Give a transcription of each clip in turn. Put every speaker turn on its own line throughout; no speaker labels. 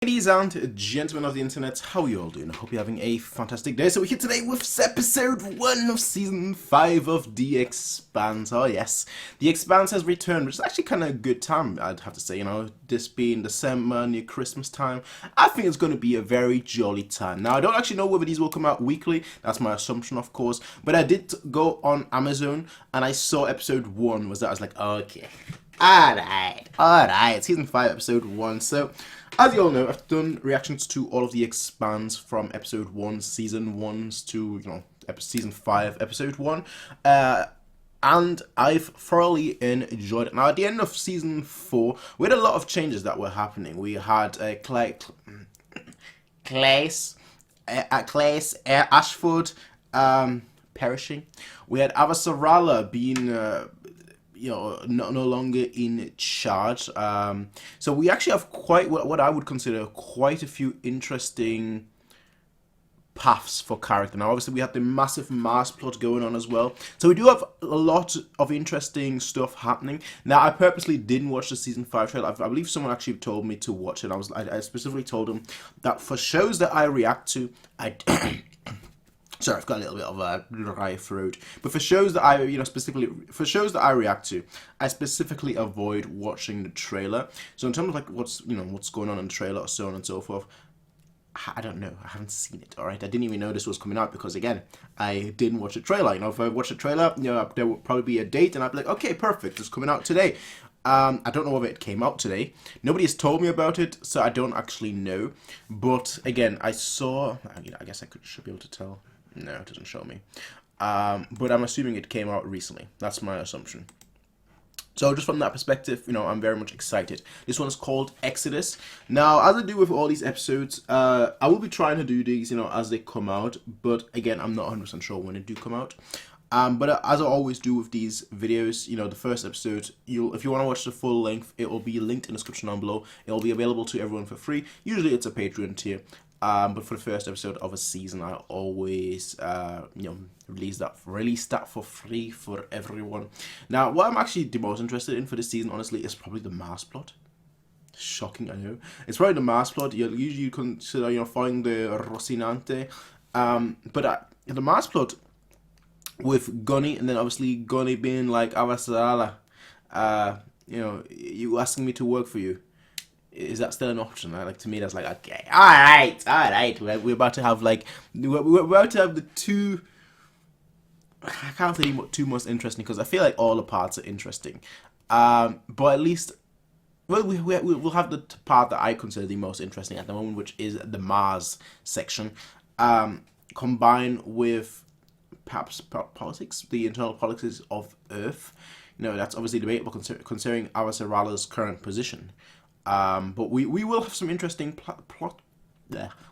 Ladies and gentlemen of the internet, how are you all doing? I hope you're having a fantastic day. So we're here today with episode 1 of season 5 of The Expanse. Oh yes, The Expanse has returned, which is actually kind of a good time, I'd have to say. You know, this being December, near Christmas time, I think it's going to be a very jolly time. Now, I don't actually know whether these will come out weekly. That's my assumption, of course. But I did go on Amazon and I saw episode 1 was that. I was like, okay, alright, season 5, episode 1. So, as you all know, I've done reactions to all of the expanse from episode 1, season 1s to, season 5, episode 1. And I've thoroughly enjoyed it. Now, at the end of season 4, we had a lot of changes that were happening. We had Claes Ashford perishing. We had Avasarala being no longer in charge. So we actually have quite what I would consider quite a few interesting paths for character. Now, obviously, we have the massive Mars plot going on as well. So we do have a lot of interesting stuff happening. Now, I purposely didn't watch the season 5 trailer. I believe someone actually told me to watch it. I specifically told them that for shows that I react to, Sorry, I've got a little bit of a dry throat. But for shows that I, react to, I specifically avoid watching the trailer. So in terms of like what's going on in the trailer, or so on and so forth, I don't know. I haven't seen it. All right, I didn't even know this was coming out because again, I didn't watch the trailer. If I watched the trailer, there would probably be a date, and I'd be like, okay, perfect, it's coming out today. I don't know whether it came out today. Nobody has told me about it, so I don't actually know. But again, I saw. I guess should be able to tell. No, it doesn't show me. But I'm assuming it came out recently. That's my assumption. So just from that perspective, I'm very much excited. This one is called Exodus. Now, as I do with all these episodes, I will be trying to do these, as they come out. But again, I'm not 100% sure when they do come out. But as I always do with these videos, the first episode, if you want to watch the full length, it will be linked in the description down below. It will be available to everyone for free. Usually it's a Patreon tier. But for the first episode of a season, I always, release that for free for everyone. Now, what I'm actually the most interested in for this season, honestly, is probably the Mars plot. Shocking, I know. It's probably the Mars plot. You'll usually consider, following the Rocinante. But the Mars plot with Gunny, and then obviously Gunny being like Avasarala, you asking me to work for you. Is that still an option? Like, to me, that's like, okay, all right. We're about to have we're about to have the two. I can't say two most interesting because I feel like all the parts are interesting. But at least, well, we'll have the part that I consider the most interesting at the moment, which is the Mars section, combined with perhaps politics, the internal politics of Earth. That's obviously debatable considering Avasarala's current position. But we will have some interesting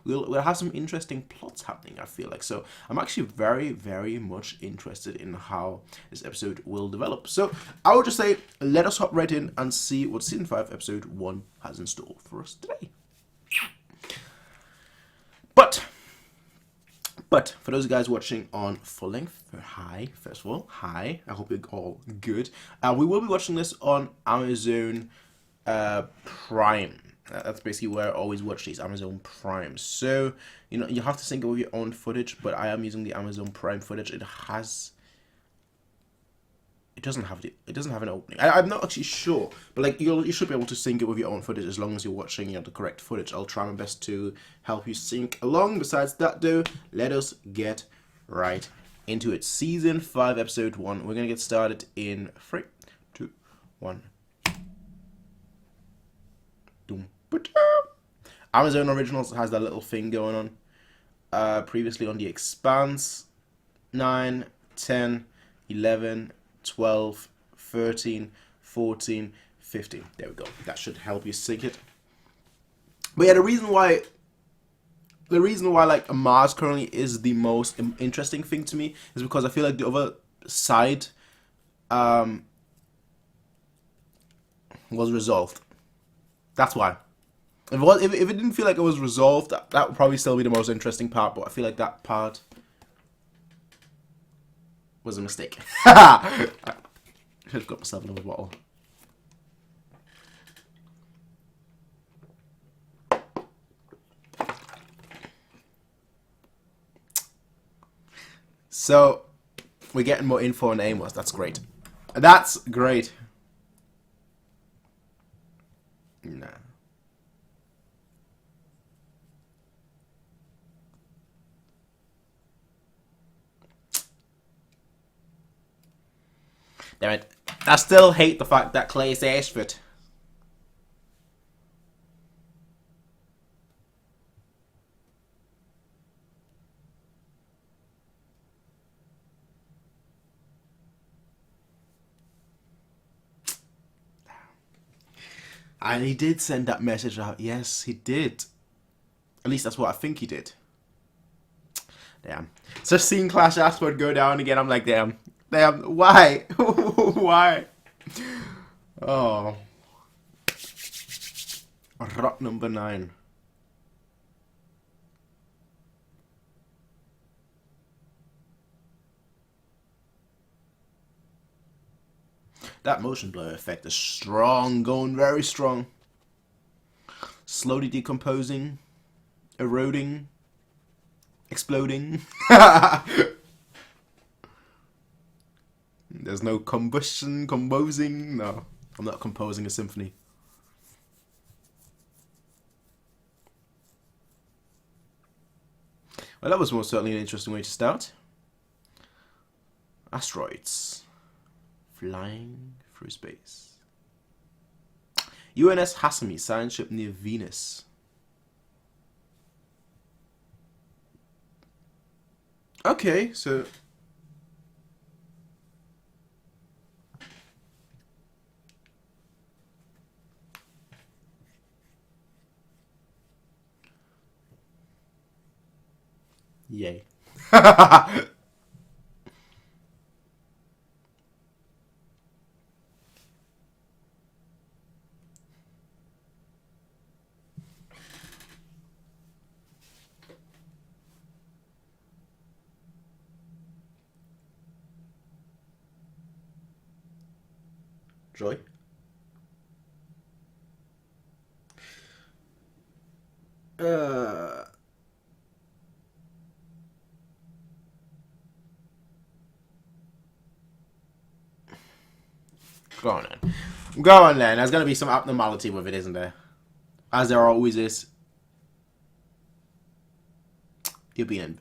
we'll have some interesting plots happening, I feel like. So I'm actually very, very much interested in how this episode will develop. So I would just say, let us hop right in and see what season 5 episode 1 has in store for us today. But for those guys watching on full length, hi, first of all, hi. I hope you're all good. We will be watching this on Amazon Prime. That's basically where I always watch these, Amazon Prime. So you have to sync it with your own footage, but I am using the Amazon Prime footage. It doesn't have an opening. I'm not actually sure, but you should be able to sync it with your own footage as long as you're watching the correct footage. I'll try my best to help you sync along. Besides that though, let us get right into it. Season 5 episode 1. We're gonna get started in 3, 2, 1. Amazon Originals has that little thing going on. Previously on The Expanse, 9, 10, 11, 12, 13, 14, 15. There we go. That should help you sync it. But yeah, the reason why like Mars currently is the most interesting thing to me is because I feel like the other side was resolved. That's why. If it didn't feel like it was resolved, that would probably still be the most interesting part, but I feel like that part was a mistake. I should have got myself another bottle. So we're getting more info on Amos. That's great. That's great. Nah. Damn it. I still hate the fact that Clay's Ashford. And he did send that message out. Yes, he did. At least that's what I think he did. Damn. So seeing Clash Ashford go down again, I'm like, damn. Damn, why? Why? Oh. Rock number 9. That motion blur effect is strong, going very strong. Slowly decomposing, eroding, exploding. There's no combustion, composing. No, I'm not composing a symphony. Well, that was most certainly an interesting way to start. Asteroids. Flying through space. UNS Hasami, science ship near Venus. Okay, so... Yay. Joy? Uh... Go on then. Go on then. There's going to be some abnormality with it, isn't there? As there always is. You're being...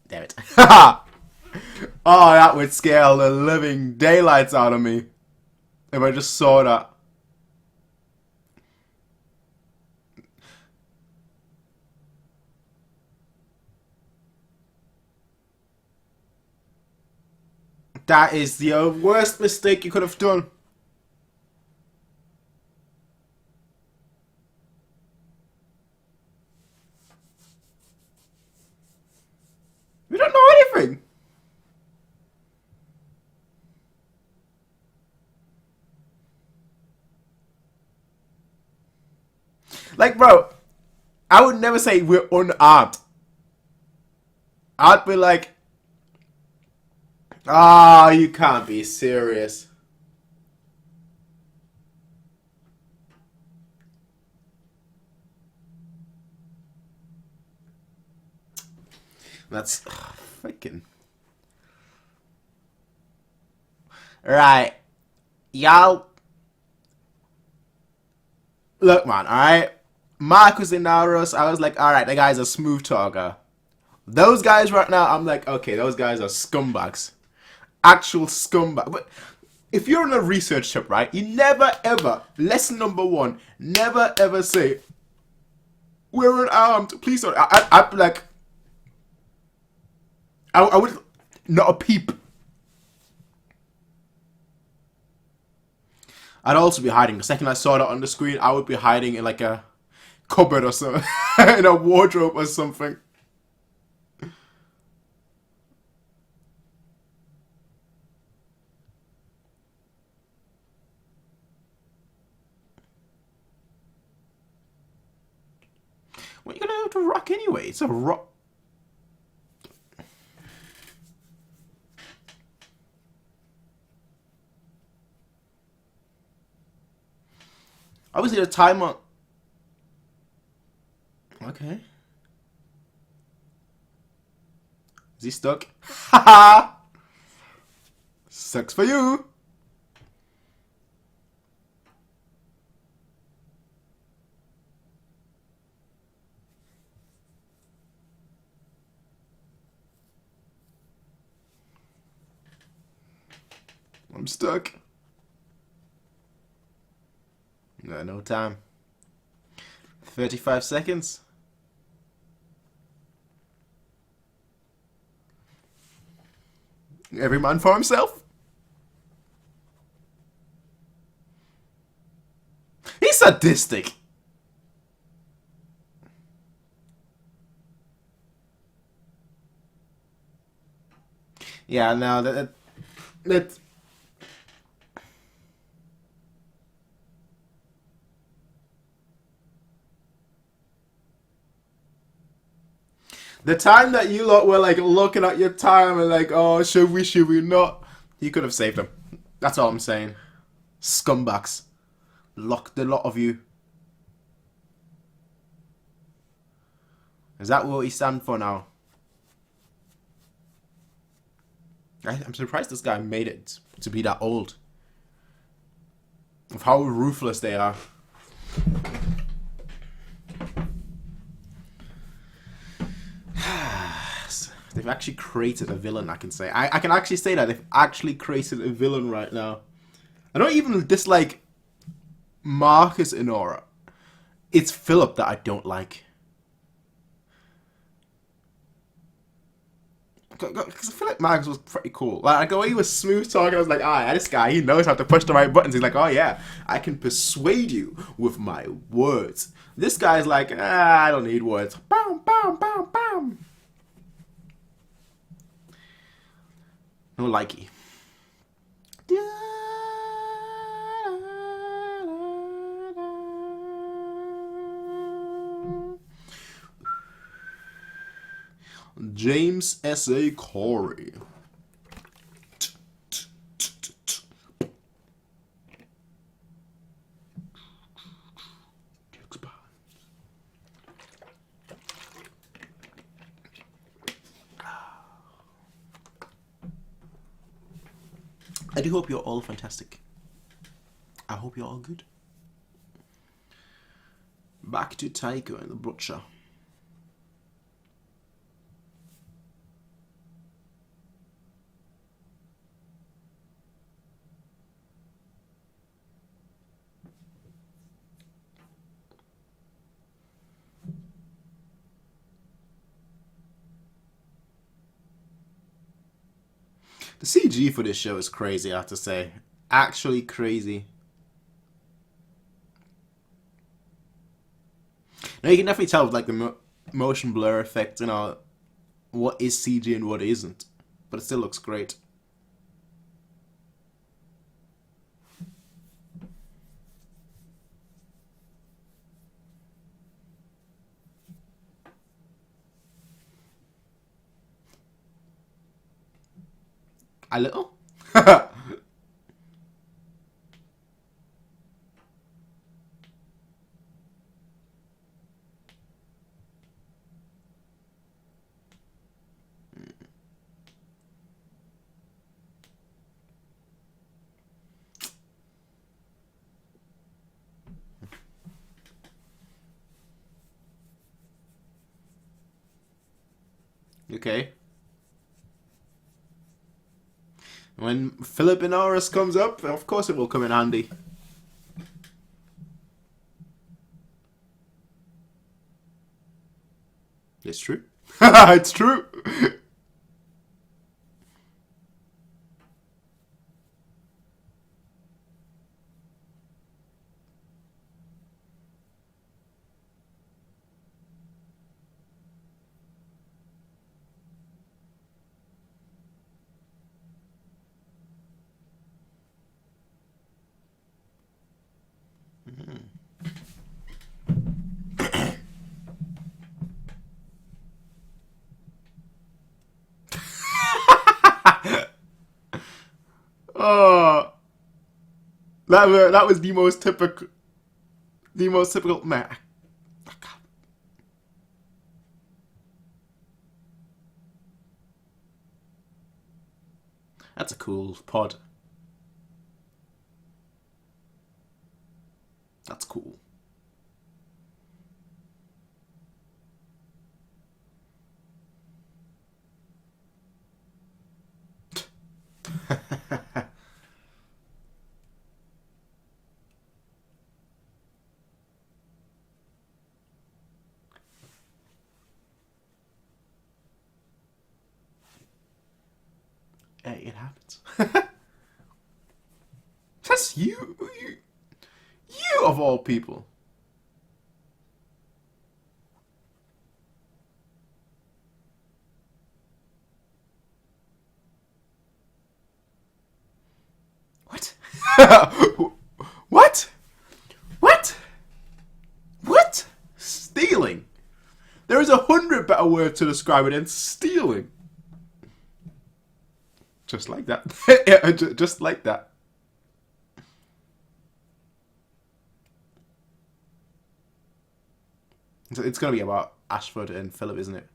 Damn it. Oh, that would scare the living daylights out of me. If I just saw that. That is the worst mistake you could have done. We don't know anything. Like, bro, I would never say we're unarmed. I'd be like, ah, you can't be serious. That's freaking right, y'all. Look, man. All right, Marcus and Naros. I was like, all right, the guy's a smooth talker. Those guys right now, I'm like, okay, those guys are scumbags, actual scumbag. But if you're on a research trip, right, you never ever. Lesson number 1: never ever say we're unarmed. Please don't. I'd be like. I would not a peep. I'd also be hiding. The second I saw that on the screen, I would be hiding in like a cupboard or something, in a wardrobe or something. What are you gonna have to rock anyway? It's a rock. Obviously, the timer. Okay. Is he stuck? Haha! Sucks for you! I'm stuck. No time. 35 seconds. Every man for himself. He's sadistic. Yeah, no, that the time that you lot were like looking at your time and like, oh, should we not? You could have saved him. That's all I'm saying. Scumbags. Lock the lot of you. Is that what he stand for now? I'm surprised this guy made it to be that old. Of how ruthless they are. They've actually created a villain, I can say. I can actually say that. They've actually created a villain right now. I don't even dislike Marcus in Aura. It's Philip that I don't like. Because I feel like Marcus was pretty cool. Like, the way he was smooth talking, I was like, ah, this guy, he knows how to push the right buttons. He's like, oh yeah, I can persuade you with my words. This guy's like, ah, I don't need words. Bam, bam, bam, bam. No likey. James S.A. Corey. I do hope you're all fantastic. I hope you're all good. Back to Tycho and the Butcher. The CG for this show is crazy, I have to say. Actually crazy. Now you can definitely tell with like the motion blur effect, you know, what is CG and what isn't. But it still looks great. A little? Okay. When Philip Inaris comes up, of course it will come in handy. It's true. It's true. Oh, that was the most typical man. That's a cool pod. That's cool. Hey, it happens. That's you. You of all people. What? What? What? What? Stealing. There is 100 better words to describe it than stealing. Just like that. Yeah, just like that. So it's going to be about Ashford and Philip, isn't it?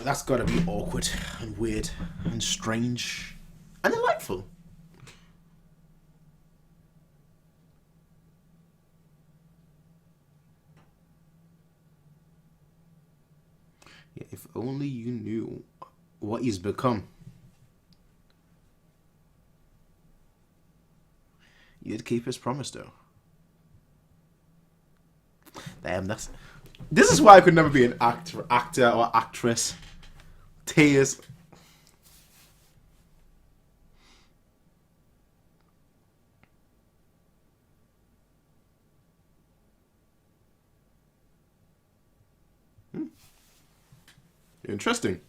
That's gotta be awkward and weird and strange and delightful. Yeah, if only you knew what he's become. He did keep his promise, though. Damn, this is why I could never be an actor or actress. Tears. Interesting.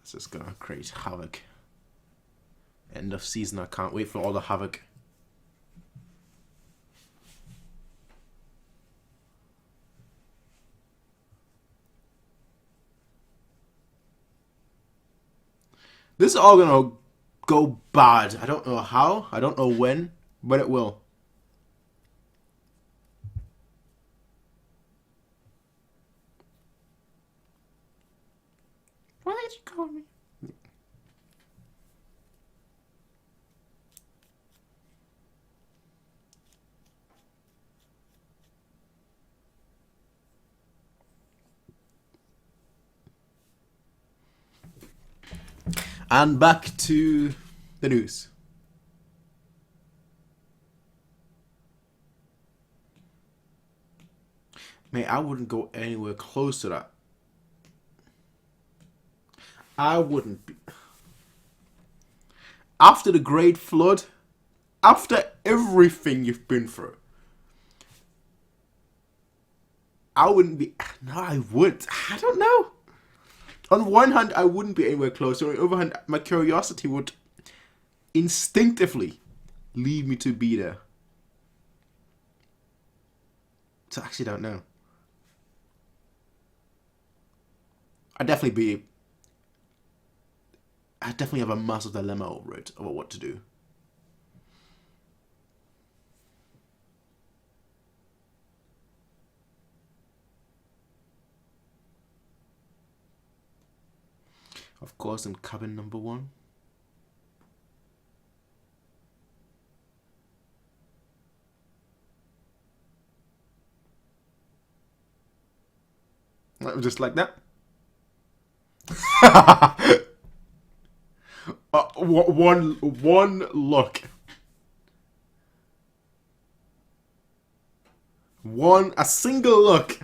This is gonna create havoc. End of season. I can't wait for all the havoc. This is all gonna go bad. I don't know how. I don't know when, but it will. Why did you call me? And back to the news. Mate, I wouldn't go anywhere close to that. I wouldn't be. After the Great Flood, after everything you've been through, I wouldn't be. No, I would. I don't know. On one hand, I wouldn't be anywhere close. On the other hand, my curiosity would instinctively lead me to be there. So I actually don't know. I'd definitely have a massive dilemma over it, over what to do. Of course, in cabin number 1. Just like that. One look. A single look.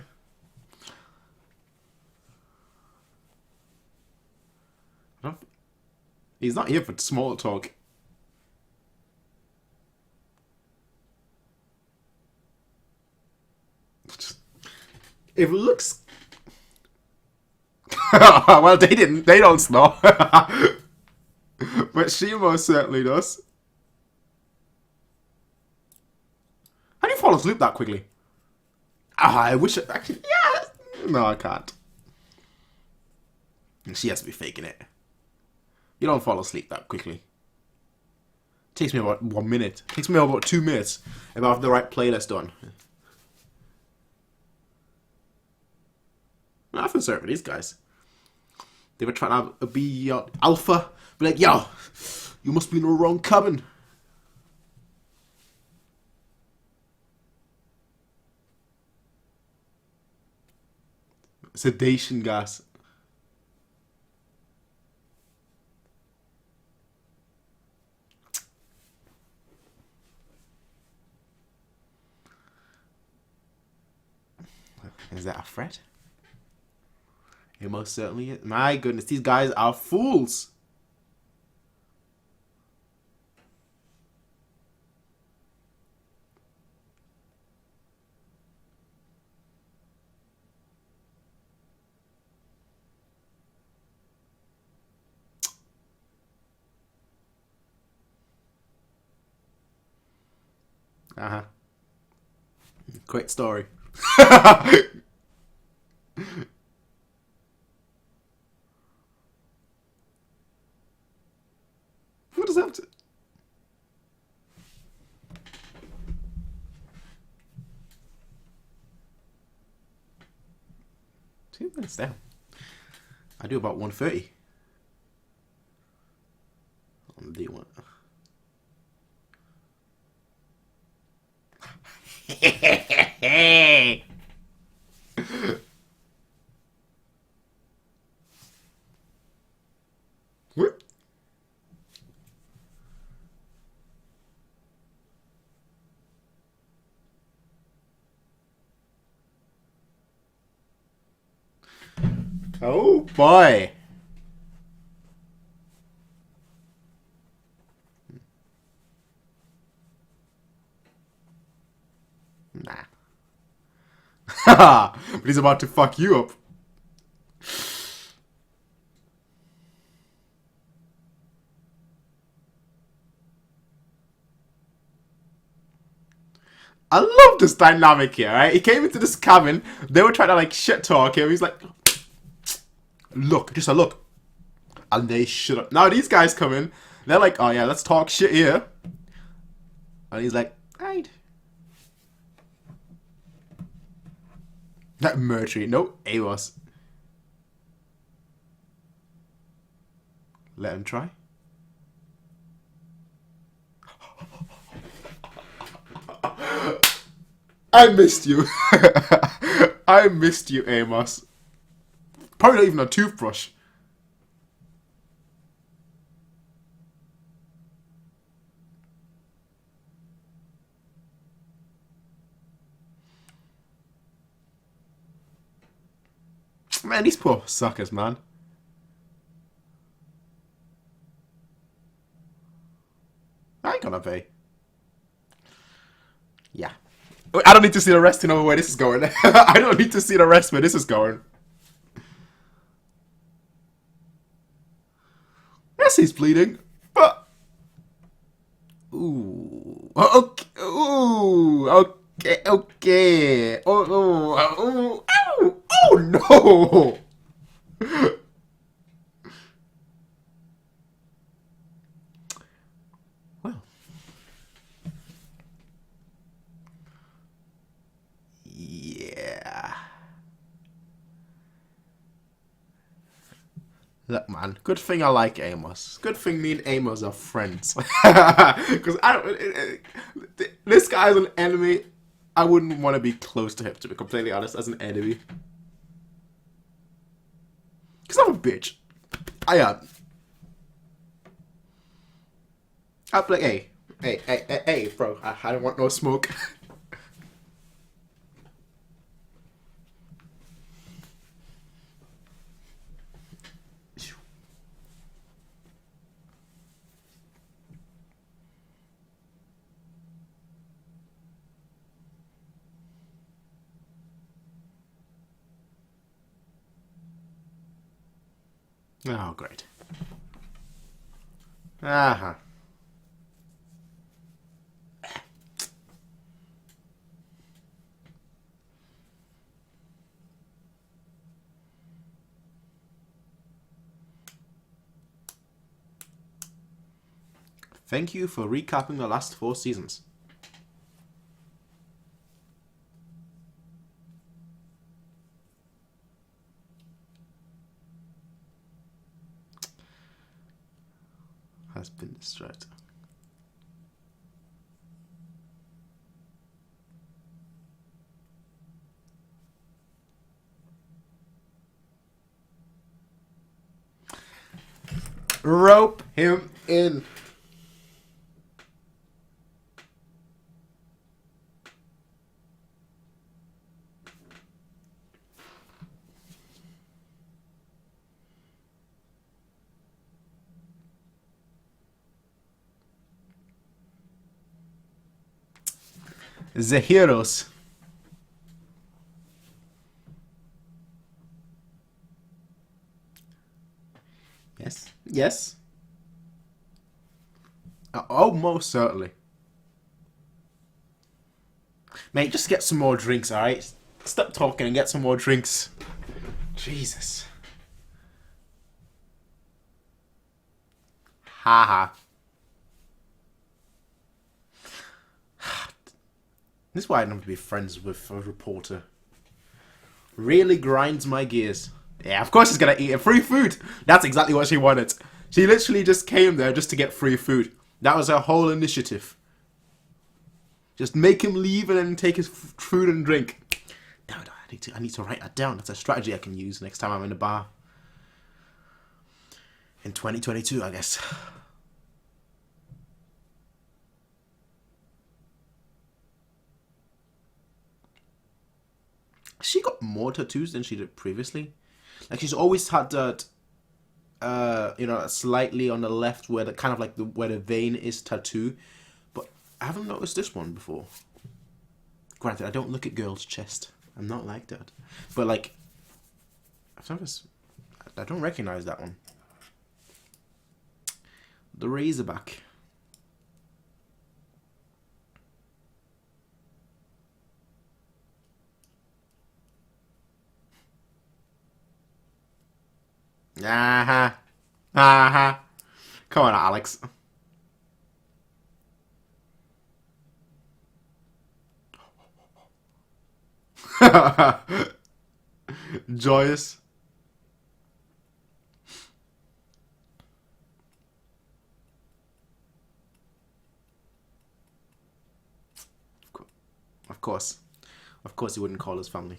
He's not here for small talk. If it looks... well, they don't snore. But she most certainly does. How do you fall asleep that quickly? I wish... Actually, yeah. No, I can't. And she has to be faking it. You don't fall asleep that quickly. Takes me about 1 minute. Takes me about 2 minutes if I have the right playlist done. I feel sorry for these guys. They were trying to be alpha. Be like, yo, you must be in the wrong cabin. Sedation gas. Is that a threat? It most certainly is. My goodness, these guys are fools. Uh-huh. Great story. What does that have to... 2 minutes down. I do about 1:30 on the D1. What? Oh boy. Nah. But he's about to fuck you up. I love this dynamic here, right? He came into this cabin, they were trying to like shit talk him. He's like, look, just a look. And they shut up. Now these guys come in, they're like, oh yeah, let's talk shit here. And he's like, right. Not Mercury, no, Amos. Let him try. I missed you. I missed you, Amos. Probably not even a toothbrush. Man, these poor suckers, man. I ain't gonna pay. Yeah. I don't need to see the rest to know where this is going. I don't need to see the rest where this is going. Yes, he's bleeding, but... Ooh. Okay. Ooh. Okay. Okay. Oh, oh, oh, oh, oh no! Well. Yeah. Look, man. Good thing I like Amos. Good thing me and Amos are friends. Because I don't. This guy's an enemy. I wouldn't want to be close to him, to be completely honest, as an enemy. Because I'm a bitch. I am. I'm like, hey, bro. I don't want no smoke. Oh, great. Uh-huh. Thank you for recapping the last 4 seasons. Has been destroyed. Rope him in. The heroes. Yes. Yes. Oh, most certainly. Mate, just get some more drinks, alright? Stop talking and get some more drinks. Jesus. Haha. This is why I don't want to be friends with a reporter. Really grinds my gears. Yeah, of course she's gonna eat it. Free food! That's exactly what she wanted. She literally just came there just to get free food. That was her whole initiative. Just make him leave and then take his food and drink. Damn it, I need to write that down. That's a strategy I can use next time I'm in a bar. In 2022, I guess. She got more tattoos than she did previously. Like, she's always had that, slightly on the left where the kind of like where the vein is tattoo. But I haven't noticed this one before. Granted, I don't look at girls' chest. I'm not like that. But like, I don't recognize that one. The Razorback. Aha. Aha. Come on, Alex. Joyous. Of course. Of course he wouldn't call his family.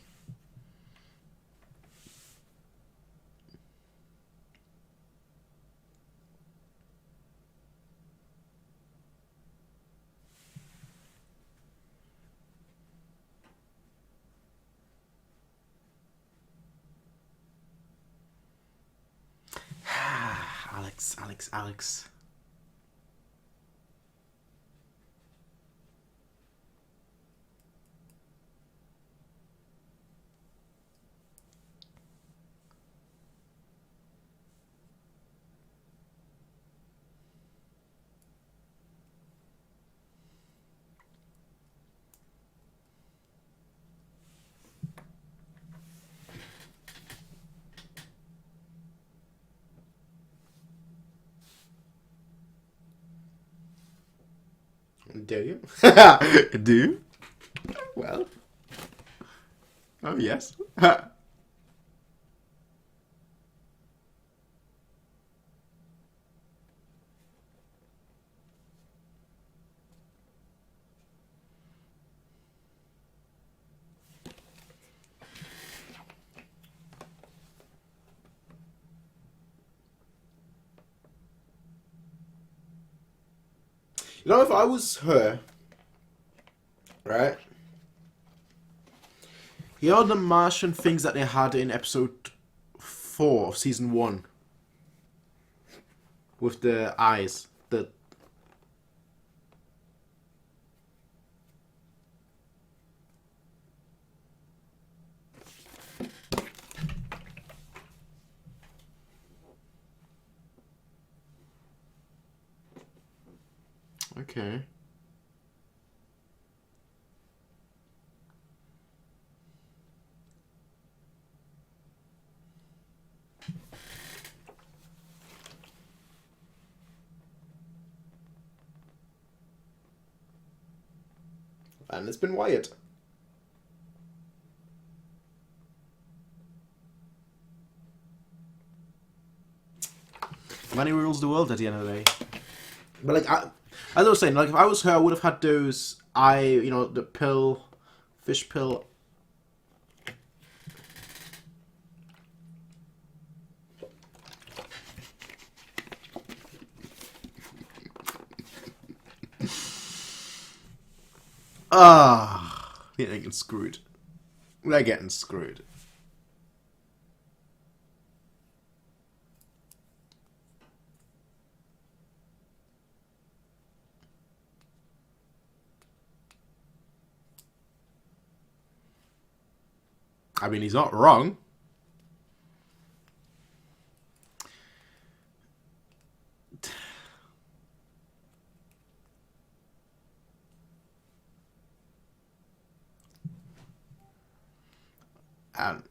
Alex. Do you? Do you? Well. Oh, yes. You know, if I was her, right? You know the Martian things that they had in episode 4 of season 1? With the eyes. Okay. And it's been wired. Money rules the world at the end of the day. But like, as I was saying, like if I was her, I would have had those the pill, fish pill. They're getting screwed. They're getting screwed. I mean, he's not wrong. And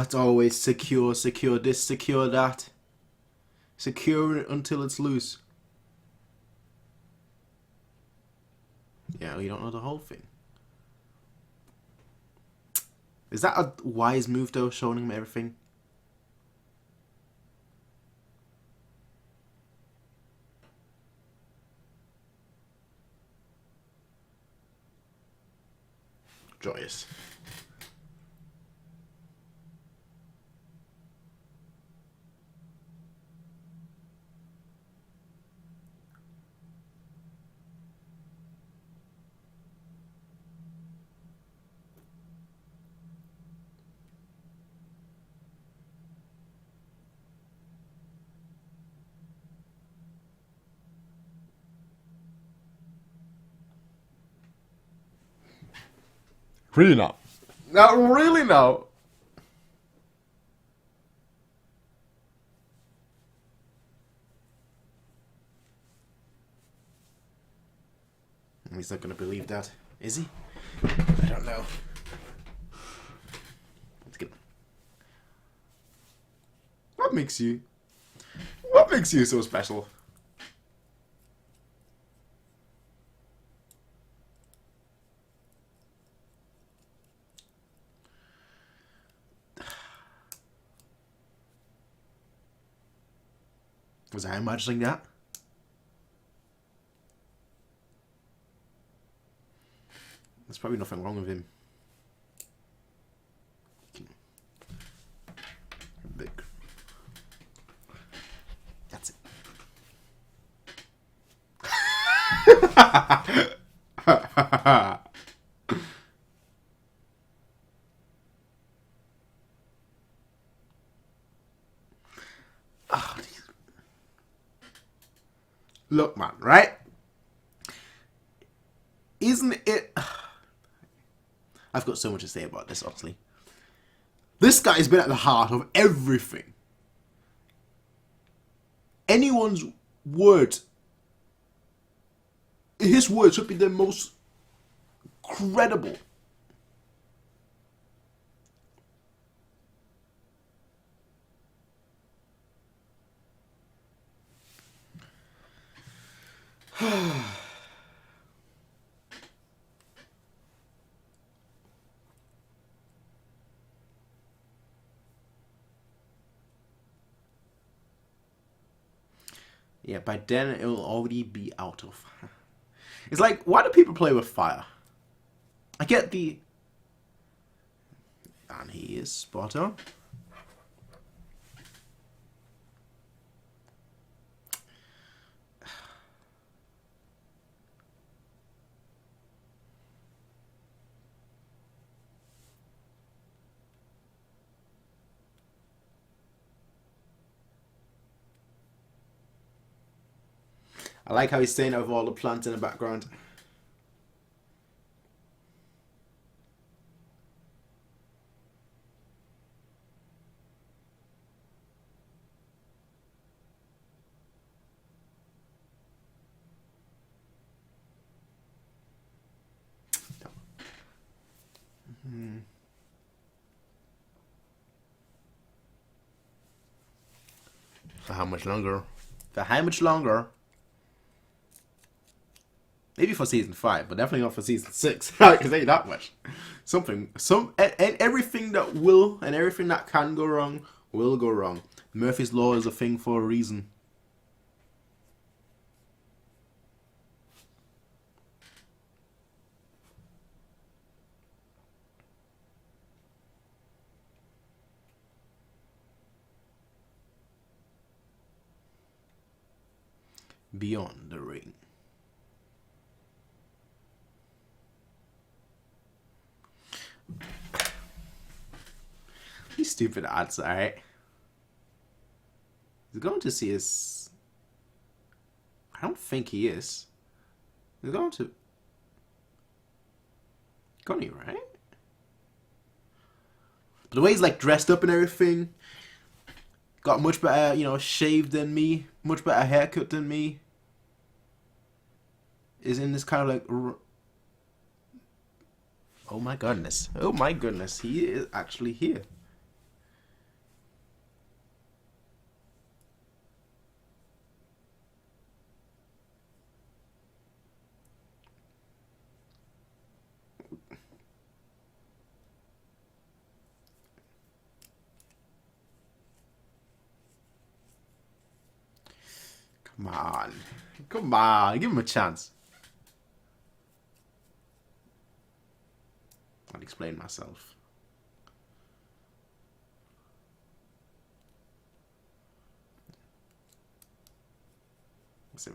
it's always secure this, secure that. Secure it until it's loose. Yeah, you don't know the whole thing. Is that a wise move though, showing him everything? Joyous. Really not. Not really no. He's not going to believe that, is he? I don't know. Let's get. What makes you so special? Was I imagining that? There's probably nothing wrong with him. Big. That's it. Look, man, right? Isn't it... I've got so much to say about this, honestly. This guy's been at the heart of everything. Anyone's word, his word should be the most credible. Yeah, by then it will already be out of. It's like, why do people play with fire? I get the... And he is spot on. I like how he's staying over all the plants in the background. For how much longer? For how much longer? Maybe for season 5, but definitely not for season 6. Because ain't that much. And everything that will and everything that can go wrong will go wrong. Murphy's Law is a thing for a reason. Beyond the ring. These stupid ads, alright? He's going to see his... I don't think he is. He's going to... Gonna, right? But the way he's like dressed up and everything, got much better, you know, shaved than me, much better haircut than me, is in this kind of like... Oh my goodness. Oh my goodness. He is actually here. Come on. Come on. Give him a chance. I'll explain myself. Let's see.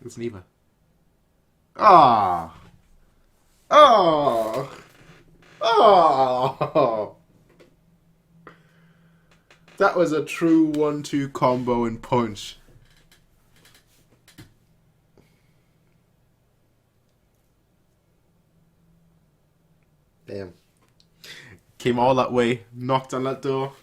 It's neither. Ah. Oh. Oh. That was a true 1-2 combo and punch. Damn. Came all that way, knocked on that door.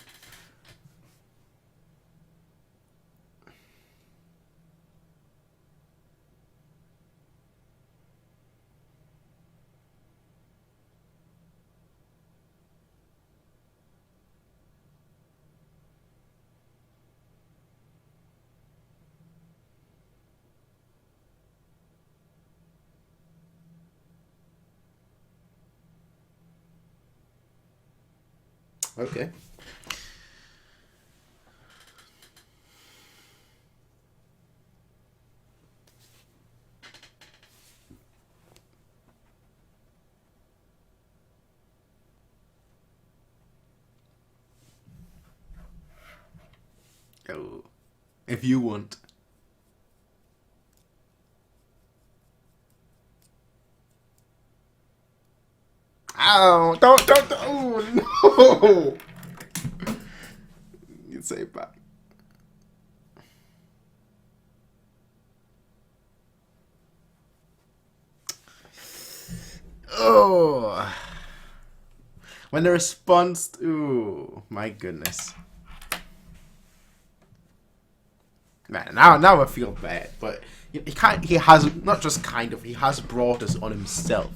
Okay. Oh. If you want. Ow! Don't! Oh, no! You say it back. Oh. When the response... Ooh, my goodness. Man, now I feel bad, but he has, not just kind of, he has brought us on himself.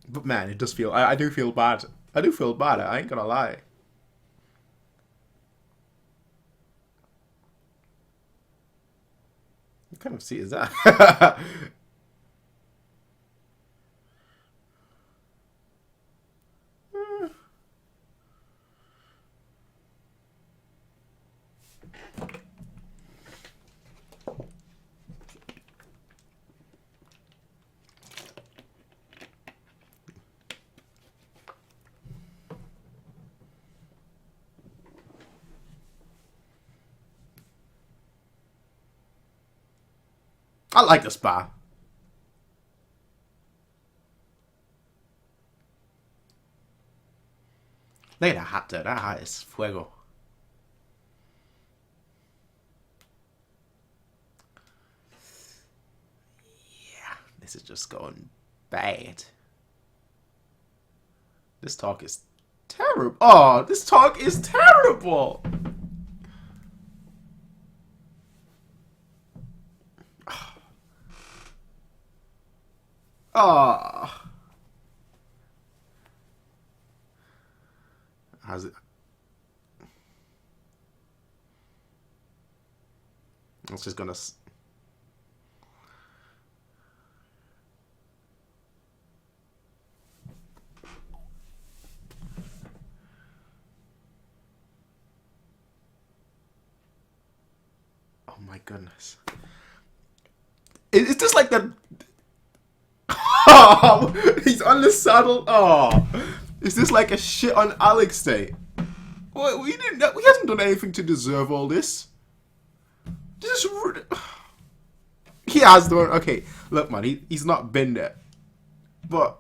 But man, it does feel, I do feel bad. I do feel bad, I ain't gonna lie. What kind of seat is that? I like the spa. Look at that hat there. That hat is fuego. Yeah, this is just going bad. This talk is terrible. Oh, this talk is terrible. Ah. How's it? It's just gonna. Oh my goodness. It's just like that. Oh, he's on the saddle. Oh, is this like a shit on Alex day? Well, we didn't. We hasn't done anything to deserve all this. This is rude. He has done. Okay, look, man. He's not been there, but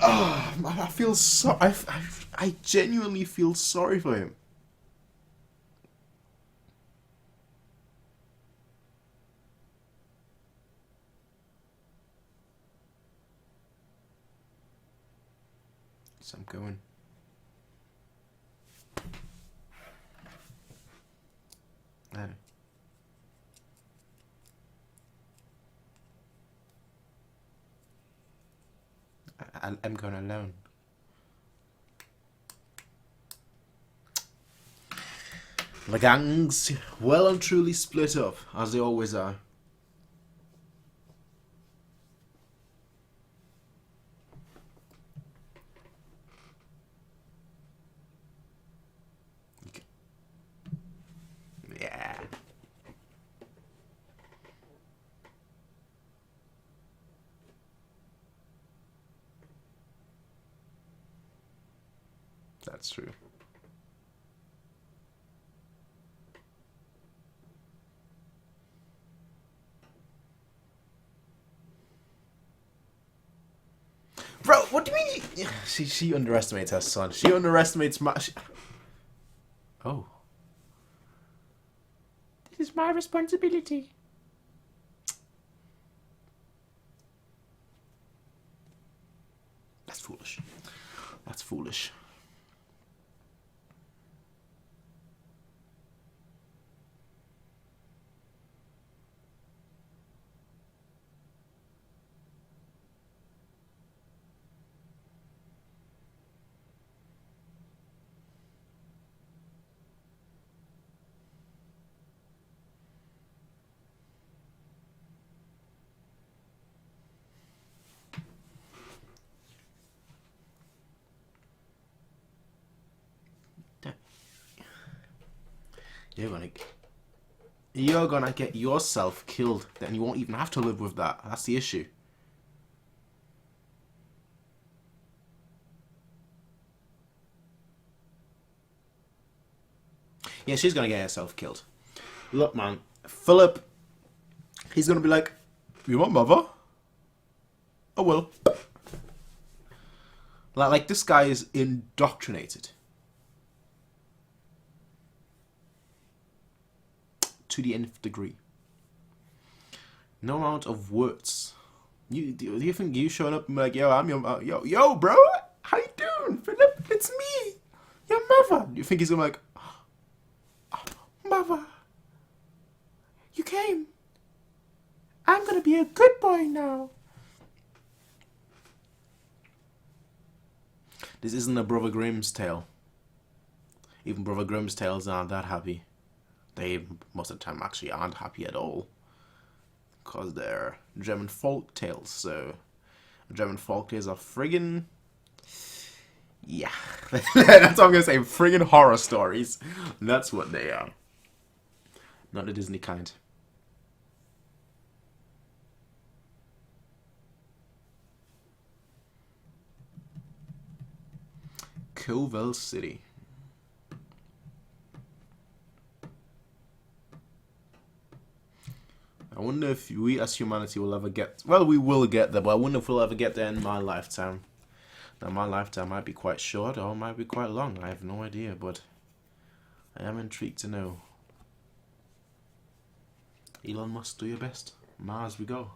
I feel so. I genuinely feel sorry for him. So I'm going. I'm going alone. The gang's well and truly split up, as they always are. Yeah. That's true. Bro, what do you mean? She underestimates her son. She underestimates my. Oh. This is my responsibility. That's foolish. That's foolish. You're gonna get yourself killed. Then you won't even have to live with that. That's the issue. Yeah, she's gonna get herself killed. Look, man, Philip, he's gonna be like, "You want mother? Oh well." Like this guy is indoctrinated to the nth degree. No amount of words. Do you think you showing up and be like, "Yo, I'm your yo, bro? How you doing, Philip? It's me, your mother." Do you think he's gonna be like, "Oh, mother, you came. I'm gonna be a good boy now." This isn't a Brother Grimm's tale. Even Brother Grimm's tales aren't that happy. They most of the time actually aren't happy at all, because they're German folk tales. So German folk tales are friggin', yeah. That's what I'm gonna say. Friggin' horror stories. That's what they are. Not the Disney kind. Covell City. I wonder if we as humanity will ever get... Well, we will get there, but I wonder if we'll ever get there in my lifetime. Now, my lifetime might be quite short or might be quite long. I have no idea, but I am intrigued to know. Elon Musk, do your best. Mars we go.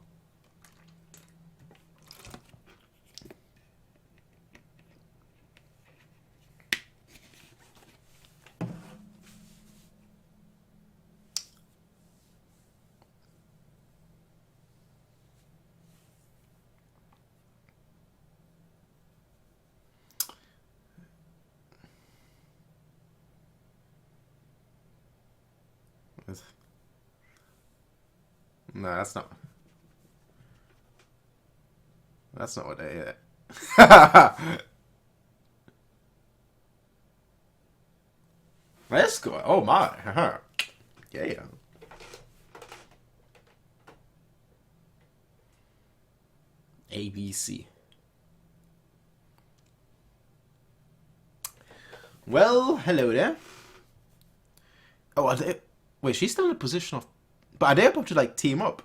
No, that's not. That's not what they. Let's go. Oh my. Yeah. ABC. Well, hello there. Oh, are they? Wait, she's still in a position of. But are they about to like team up?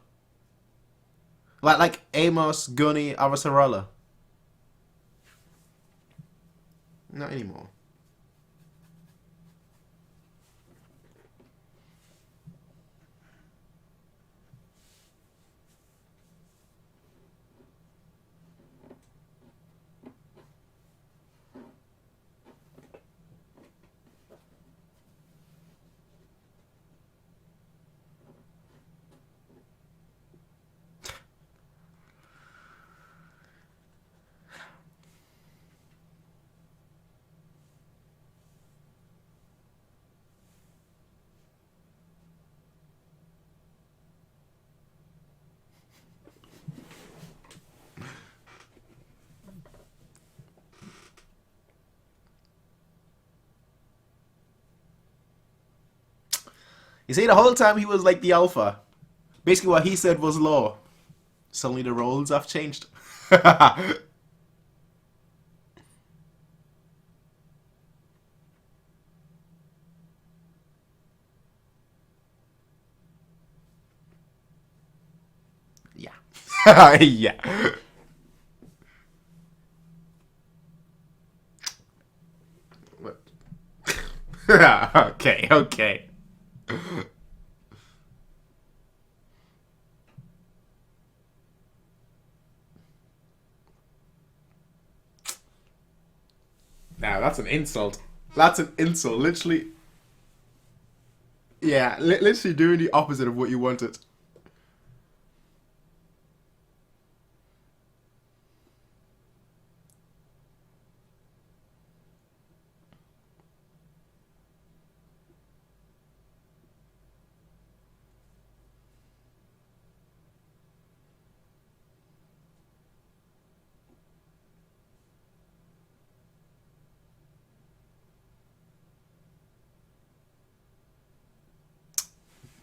Like Amos, Gunny, Avasarala? Not anymore. You see, the whole time he was like the alpha. Basically, what he said was law. Suddenly, the roles have changed. Yeah. Yeah. What? Okay, okay. Now that's an insult. That's an insult. Literally, yeah, literally doing the opposite of what you wanted.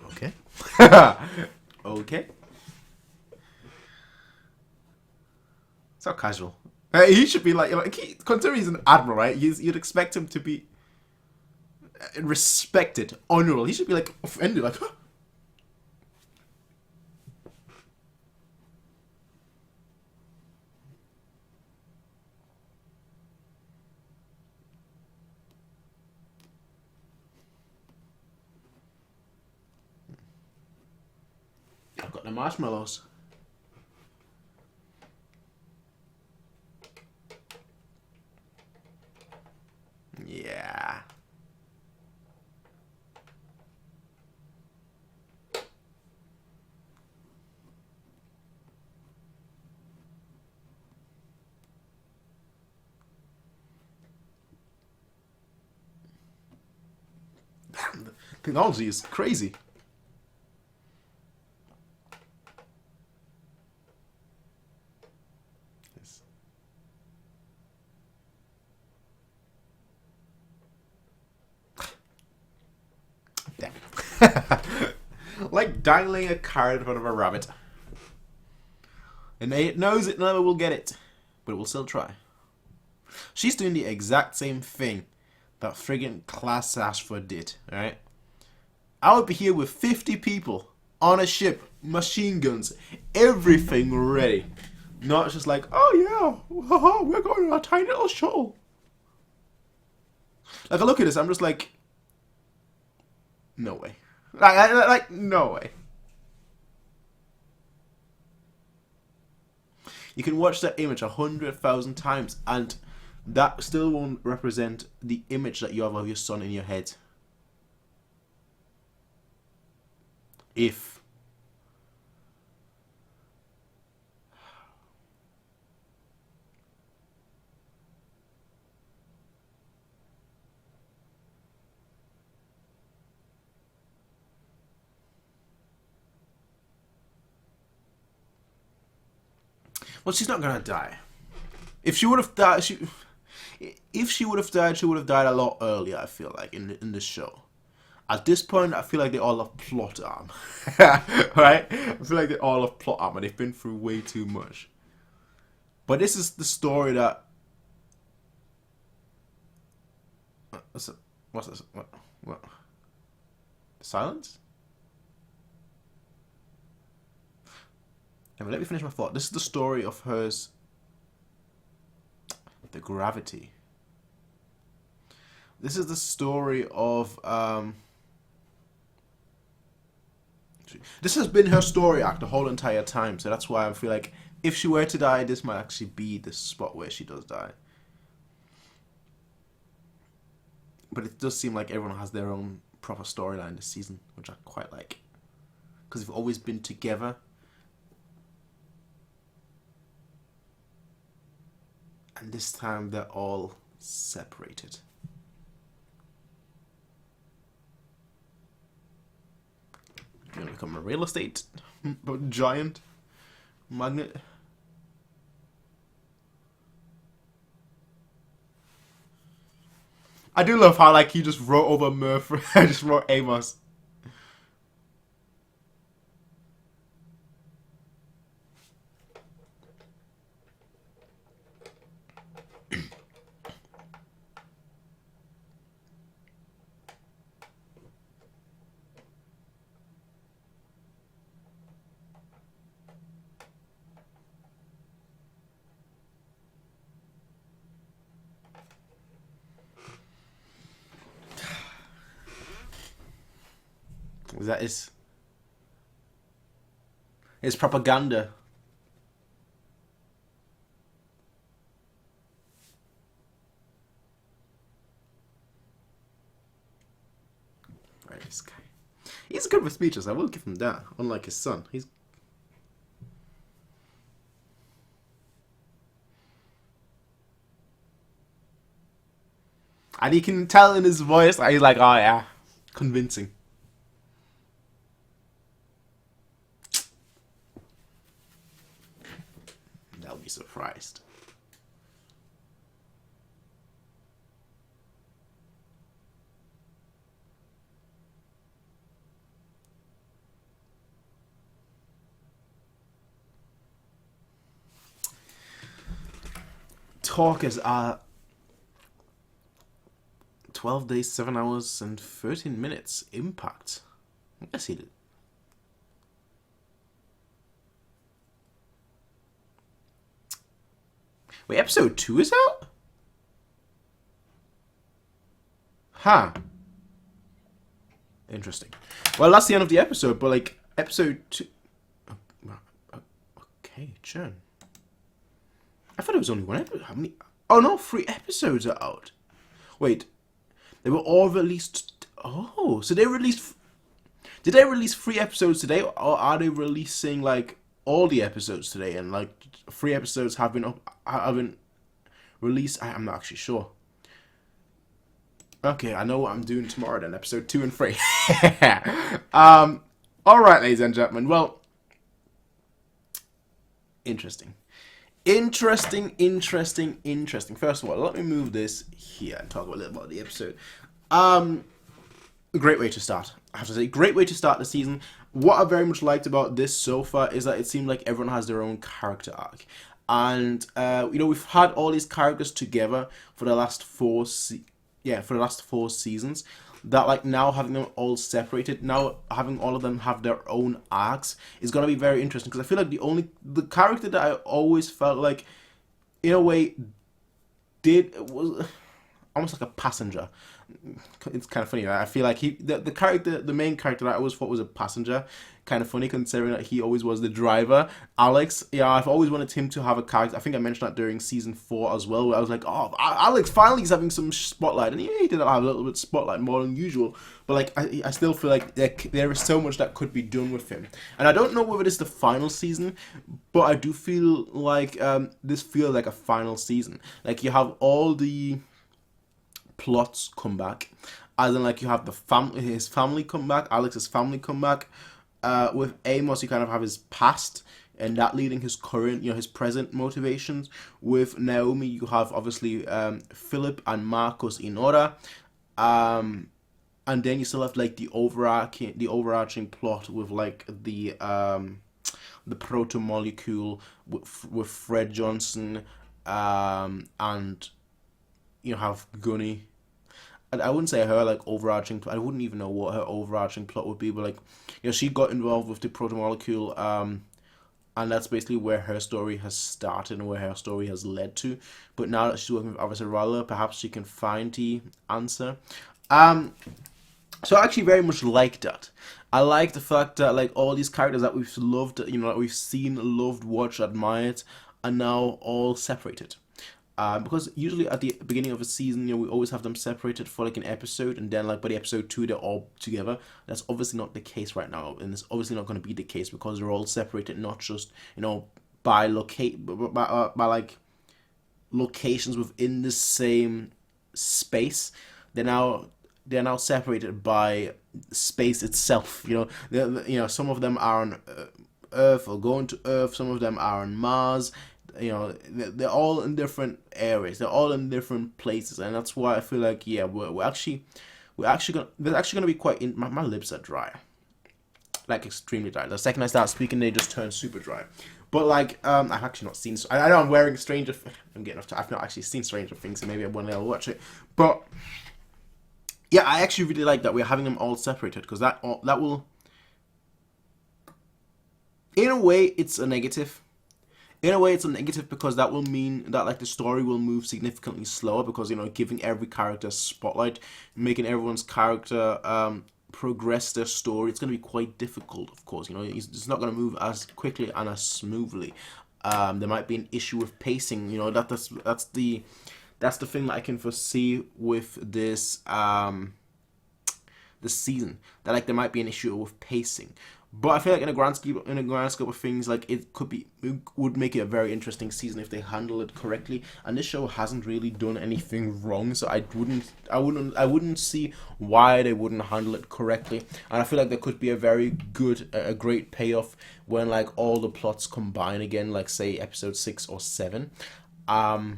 Okay. Okay. So casual. He should be considering he's an admiral, right? You'd expect him to be respected, honorable. He should be like offended, like, huh? I've got the marshmallows. Yeah. Damn, the technology is crazy. Yes. Damn. Like dangling a carrot in front of a rabbit. And it knows it never will get it, but it will still try. She's doing the exact same thing that friggin' Class Ashford did, alright? I would be here with 50 people on a ship, machine guns, everything ready. Not just like, oh yeah, we're going on a tiny little shuttle. Like, I look at this, I'm just like, no way. Like no way. You can watch that image 100,000 times and that still won't represent the image that you have of your son in your head. If Well, she's not gonna die. If she would have died, if she would have died, she would have died a lot earlier. I feel like in the show. At this point, I feel like they all have plot armor, right? I feel like they all have plot armor. They've been through way too much. But this is the story that. What's this? What? Silence? Let me finish my thought. This is the story of hers. The gravity. This is the story of. This has been her story arc the whole entire time, so that's why I feel like if she were to die, this might actually be the spot where she does die. But it does seem like everyone has their own proper storyline this season, which I quite like. Because they've always been together. And this time they're all separated. You're gonna become a real estate giant magnet. I do love how like he just wrote over Murph. I just wrote Amos. That is it's propaganda. Right, this guy. He's good with speeches, I will give him that. Unlike his son. He's and you can tell in his voice, he's like, oh yeah. Convincing. They'll be surprised. Talkers are 12 days, 7 hours, and 13 minutes. Impact. I guess he did. Wait, episode 2 is out? Huh. Interesting. Well, that's the end of the episode, but like, episode 2... Okay, churn. I thought it was only one episode. How many? Oh no, 3 episodes are out. Wait, they were all released... Oh, so they released... Did they release 3 episodes today, or are they releasing like all the episodes today, and like 3 episodes have been released? I'm not actually sure. Okay, I know what I'm doing tomorrow then, episode 2 and 3. Alright, ladies and gentlemen, well, interesting. Interesting. First of all, let me move this here and talk a little about the episode. Great way to start. I have to say, great way to start the season. What I very much liked about this so far is that it seemed like everyone has their own character arc. And, we've had all these characters together for the last 4 seasons. That, like, now having them all separated, now having all of them have their own arcs is going to be very interesting. Because I feel like the character that I always felt like, in a way, was almost like a passenger. It's kind of funny. Right? I feel like the main character that I always thought was a passenger. Kind of funny considering that he always was the driver. Alex, yeah, I've always wanted him to have a character. I think I mentioned that during season 4 as well, where I was like, oh, Alex finally is having some spotlight, and he did have a little bit of spotlight more than usual. But like, I still feel like there is so much that could be done with him, and I don't know whether it's the final season, but I do feel like this feels like a final season. Like you have all the plots come back, as in like you have his family come back, Alex's family come back. With Amos, you kind of have his past. and that leading his current, his present motivations. With Naomi, you have obviously Philip and Marcus in order, and then you still have like the overarching plot with like the proto molecule with Fred Johnson, and you have Gunny. I wouldn't say her like overarching. I wouldn't even know what her overarching plot would be, but like, she got involved with the proto molecule, and that's basically where her story has started and where her story has led to. But now that she's working with Avasarala, perhaps she can find the answer. So I actually very much like that. I like the fact that like all these characters that we've loved, that we've seen, loved, watched, admired, are now all separated. Because usually at the beginning of a season, we always have them separated for like an episode, and then like by the episode 2, they're all together. That's obviously not the case right now, and it's obviously not going to be the case because they're all separated, not just by by like locations within the same space. They're now separated by space itself. Some of them are on Earth or going to Earth. Some of them are on Mars. They're all in different areas. They're all in different places, and that's why I feel like we're actually gonna there's actually gonna be quite my lips are dry, like extremely dry. The second I start speaking, they just turn super dry. But like, I've actually not seen. I know I'm wearing Stranger. I'm getting off. I've not actually seen Stranger Things, so maybe one day I'll watch it. But yeah, I actually really like that we're having them all separated, because that will, in a way, it's a negative. In a way, it's a negative because that will mean that like the story will move significantly slower, because giving every character a spotlight, making everyone's character progress their story, it's going to be quite difficult. Of course, it's not going to move as quickly and as smoothly. There might be an issue with pacing. That's the thing that I can foresee with this season. That like there might be an issue with pacing. But I feel like in a grand scope of things, like it would make it a very interesting season if they handle it correctly. And this show hasn't really done anything wrong, so I wouldn't see why they wouldn't handle it correctly. And I feel like there could be a great payoff when like all the plots combine again, like say episode 6 or 7. But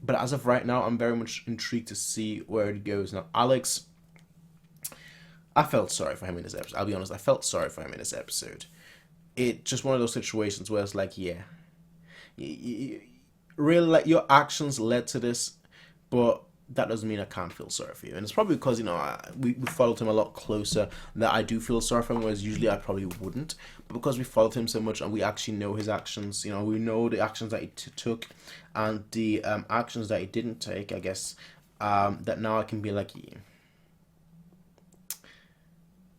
as of right now, I'm very much intrigued to see where it goes. Now, Alex, I felt sorry for him in this episode. I'll be honest, I felt sorry for him in this episode. It's just one of those situations where it's like, yeah, really, like your actions led to this, but that doesn't mean I can't feel sorry for you. And it's probably because we followed him a lot closer that I do feel sorry for him, whereas usually I probably wouldn't. But because we followed him so much and we actually know his actions, we know the actions that he took and the actions that he didn't take, I guess, that now I can be like, yeah,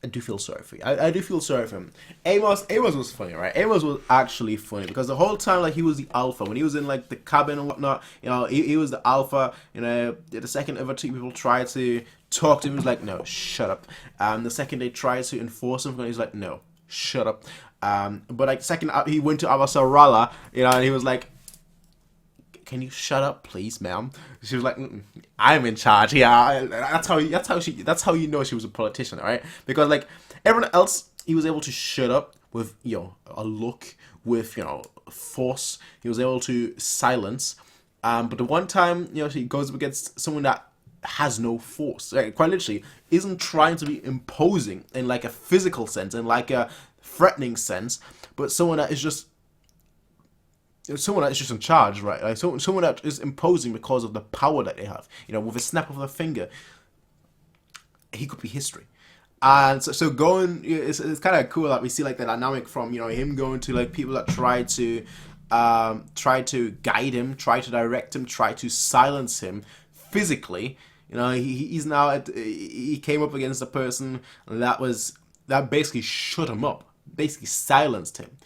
I do feel sorry for you. I do feel sorry for him. Amos was funny, right? Amos was actually funny because the whole time, like, he was the alpha. When he was in, like, the cabin and whatnot, he was the alpha. The second other two people tried to talk to him, he was like, no, shut up. The second they tried to enforce him, he was like, no, shut up. But, like, the second he went to Avasarala, and he was like, can you shut up, please, ma'am? She was like, I'm in charge. Yeah, that's how you know she was a politician, right? Because like everyone else, he was able to shut up with a look, with force. He was able to silence. But the one time she goes up against someone that has no force, right? Quite literally, isn't trying to be imposing in like a physical sense, in like a threatening sense, but someone that is just in charge, right? Like someone that is imposing because of the power that they have. With a snap of a finger, he could be history. And so going, it's kind of cool that we see like the dynamic from him going to like people that try to guide him, try to direct him, try to silence him physically. He's now he came up against a person that basically shut him up, basically silenced him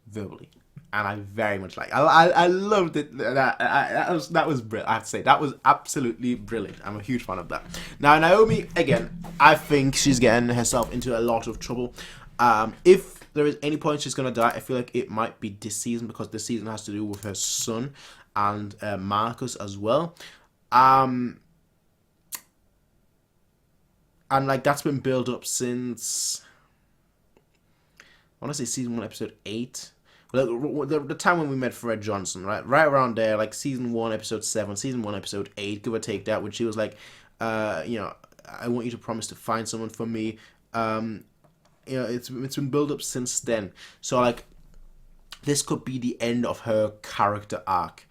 verbally. And I very much like. I loved it. That was brilliant. I have to say that was absolutely brilliant. I'm a huge fan of that. Now Naomi, again, I think she's getting herself into a lot of trouble. If there is any point she's gonna die, I feel like it might be this season, because this season has to do with her son and Marcus as well. And like that's been built up since want to say season 1, episode 8. Well, the time when we met Fred Johnson, right around there, like season 1, episode 7, season 1, episode 8, give or take that, when she was like, I want you to promise to find someone for me. It's been built up since then. So like, this could be the end of her character arc.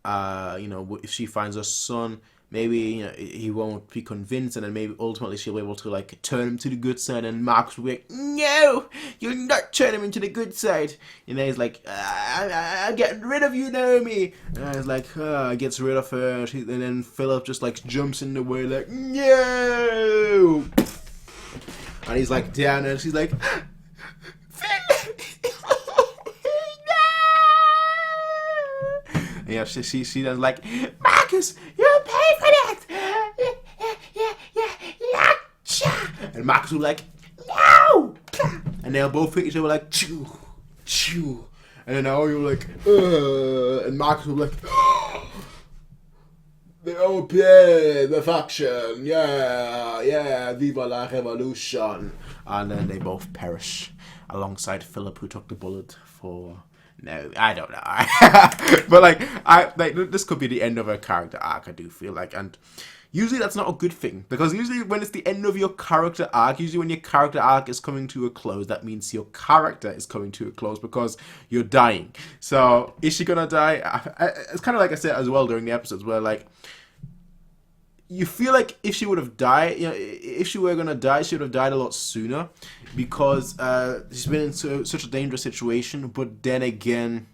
If she finds her son, maybe he won't be convinced, and then maybe ultimately she'll be able to like turn him to the good side, and Marcus will be like, no, you're not turning him into the good side. He's like, I'm getting rid of you, Naomi. And he's like, gets rid of her, and then Philip just like jumps in the way like, no. And he's like down, and she's like, yeah, she then like, Marcus, you'll pay for that. And Marcus will be like, no. And they'll both hit each other like, chew, chew. And then Naomi will like, and Marcus will be like, the OP, the faction, yeah, viva la revolution. And then they both perish alongside Philip, who took the bullet for... No, I don't know. But like this could be the end of a character arc, I do feel like, and usually that's not a good thing, because usually when it's the end of your character arc, usually when your character arc is coming to a close, that means your character is coming to a close because you're dying. So is she gonna die? It's kind of like I said as well during the episodes, where like, you feel like if she would have died, if she were gonna die, she would have died a lot sooner, because she's been in such a dangerous situation. But then again,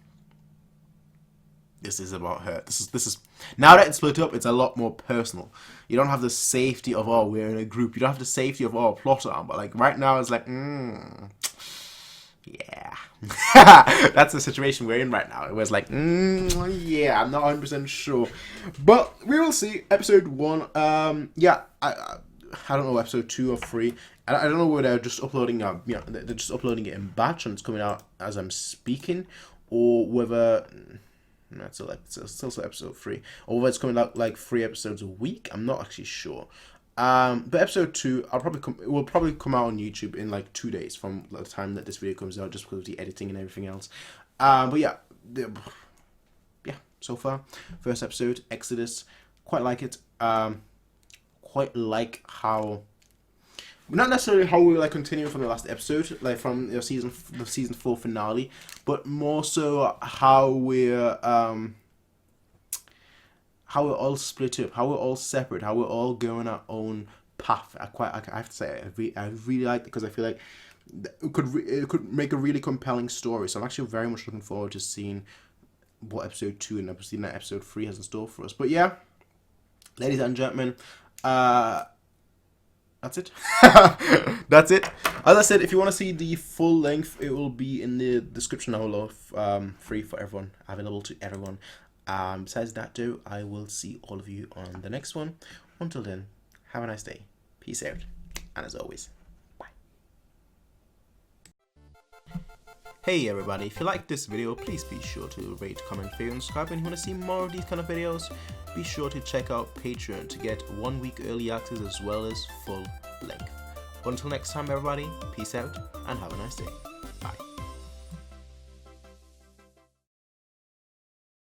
this is about her. This is now that it's split up, it's a lot more personal. You don't have the safety of, oh, we're in a group. You don't have the safety of, oh, plot arm. But like right now, it's like, yeah. That's the situation we're in right now. It was like, yeah, I'm not 100% sure, but we will see. Episode 1, I don't know, episode 2 or 3. I don't know whether they're just uploading, they're just uploading it in batch and it's coming out as I'm speaking, or whether that's still episode 3, or whether it's coming out like 3 episodes a week. I'm not actually sure. But episode 2, it will probably come out on YouTube in like 2 days from the time that this video comes out, just because of the editing and everything else. But yeah, so far, first episode, Exodus, quite like it. Quite like how, not necessarily how we like continue from the last episode, like from the season 4 finale, but more so how we're all split up, how we're all separate, how we're all going our own path. I have to say, I really like it, because I feel like it could make a really compelling story. So I'm actually very much looking forward to seeing what episode 2 and episode 3 has in store for us. But yeah, ladies and gentlemen, that's it. That's it. As I said, if you want to see the full length, it will be in the description below, free for everyone, available to everyone. Besides that though, I will see all of you on the next one. Until then, have a nice day. Peace out. And as always, bye. Hey everybody, if you liked this video, please be sure to rate, comment, favorite, and subscribe. And if you want to see more of these kind of videos, be sure to check out Patreon to get 1 week early access as well as full length. But until next time everybody, peace out and have a nice day. Bye.